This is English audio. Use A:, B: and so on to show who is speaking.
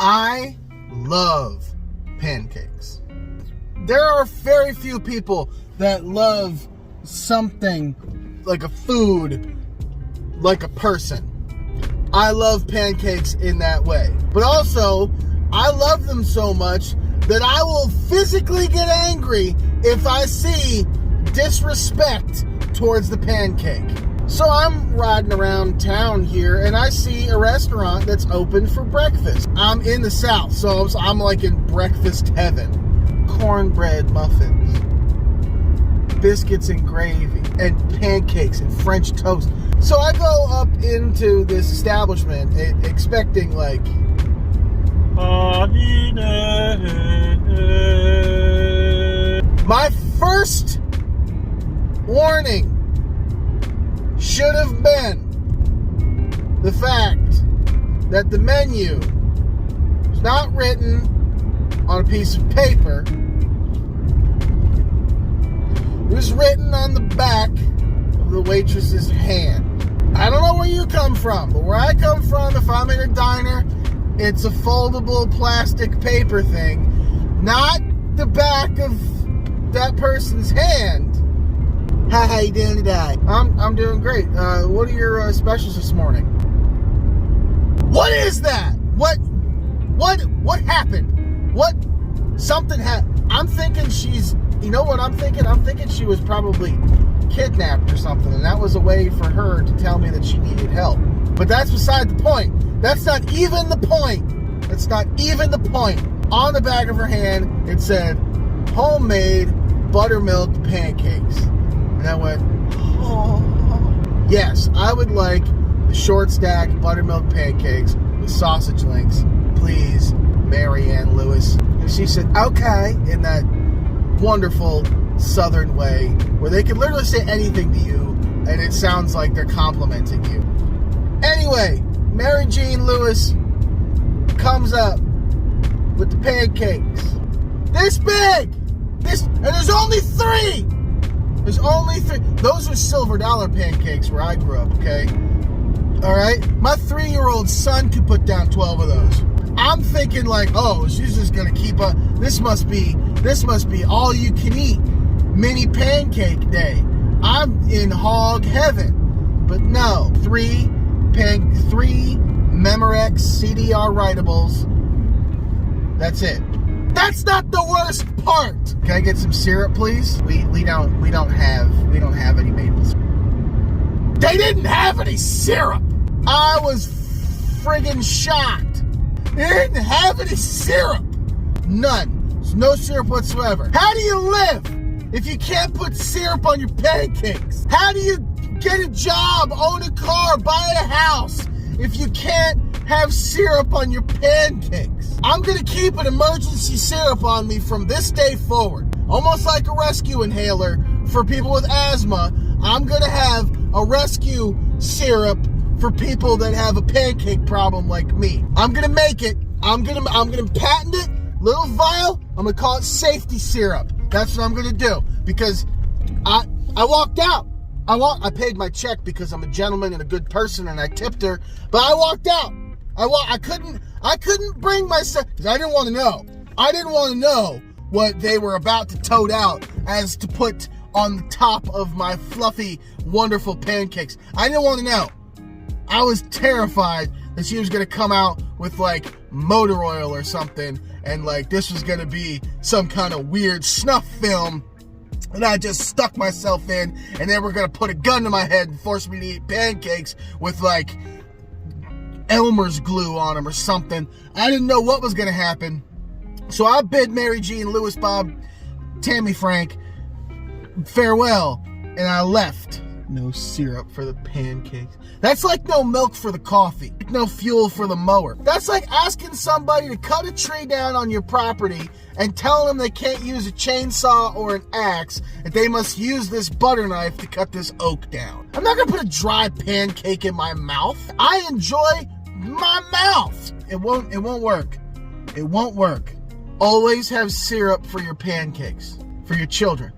A: I love pancakes. There are very few people that love something like a food like a person. I love pancakes in that way. But also, I love them so much that I will physically get angry if I see disrespect towards the pancake. So I'm riding around town here and I see a restaurant that's open for breakfast. I'm in the South, so I'm like in breakfast heaven. Cornbread muffins, biscuits and gravy, and pancakes and French toast. So I go up into this establishment expecting like my first warning should have been the fact that the menu was not written on a piece of paper. It was written on the back of the waitress's hand. I don't know where you come from, but where I come from, if I'm in a diner, it's a foldable plastic paper thing, not the back of that person's hand. Hi, how you doing today? I'm doing great. What are your specials this morning? What is that? What happened? Something happened. I'm thinking you know what I'm thinking? I'm thinking she was probably kidnapped or something, and that was a way for her to tell me that she needed help. But that's beside the point. That's not even the point. That's not even the point. On the back of her hand, it said, homemade buttermilk pancakes. And I went, oh. Yes, I would like the short stack buttermilk pancakes with sausage links. Please, Marianne Lewis. And she said, okay, in that wonderful Southern way where they can literally say anything to you and it sounds like they're complimenting you. Anyway, Mary Jean Lewis comes up with the pancakes. This big! And there's only three! There's only three. Those are silver dollar pancakes where I grew up, okay? Alright? My 3-year-old son could put down 12 of those. I'm thinking like, oh, she's just gonna keep up. This must be all you can eat mini pancake day. I'm in hog heaven. But no, three Memorex CDR writables. That's it. That's not the worst part. Can I get some syrup, please? We don't have any maple syrup. They didn't have any syrup. I was friggin' shocked. They didn't have any syrup. None. There's no syrup whatsoever. How do you live if you can't put syrup on your pancakes? How do you get a job, own a car, buy a house if you can't have syrup on your pancakes? I'm gonna keep an emergency syrup on me from this day forward. Almost like a rescue inhaler for people with asthma. I'm gonna have a rescue syrup for people that have a pancake problem like me. I'm gonna make it. I'm gonna patent it. Little vial. I'm gonna call it safety syrup. That's what I'm gonna do because I walked out. I paid my check because I'm a gentleman and a good person and I tipped her, but I walked out. I couldn't bring myself because I didn't want to know. I didn't want to know what they were about to tote out as to put on the top of my fluffy, wonderful pancakes. I didn't want to know. I was terrified that she was going to come out with like motor oil or something and like this was going to be some kind of weird snuff film and I just stuck myself in and they were going to put a gun to my head and force me to eat pancakes with like Elmer's glue on them or something. I didn't know what was going to happen. So I bid Mary Jean, Lewis, Bob, Tammy Frank farewell and I left. No syrup for the pancakes. That's like no milk for the coffee. No fuel for the mower. That's like asking somebody to cut a tree down on your property and telling them they can't use a chainsaw or an axe, that they must use this butter knife to cut this oak down. I'm not gonna put a dry pancake in my mouth. I enjoy my mouth. It won't work. It won't work. Always have syrup for your pancakes, for your children.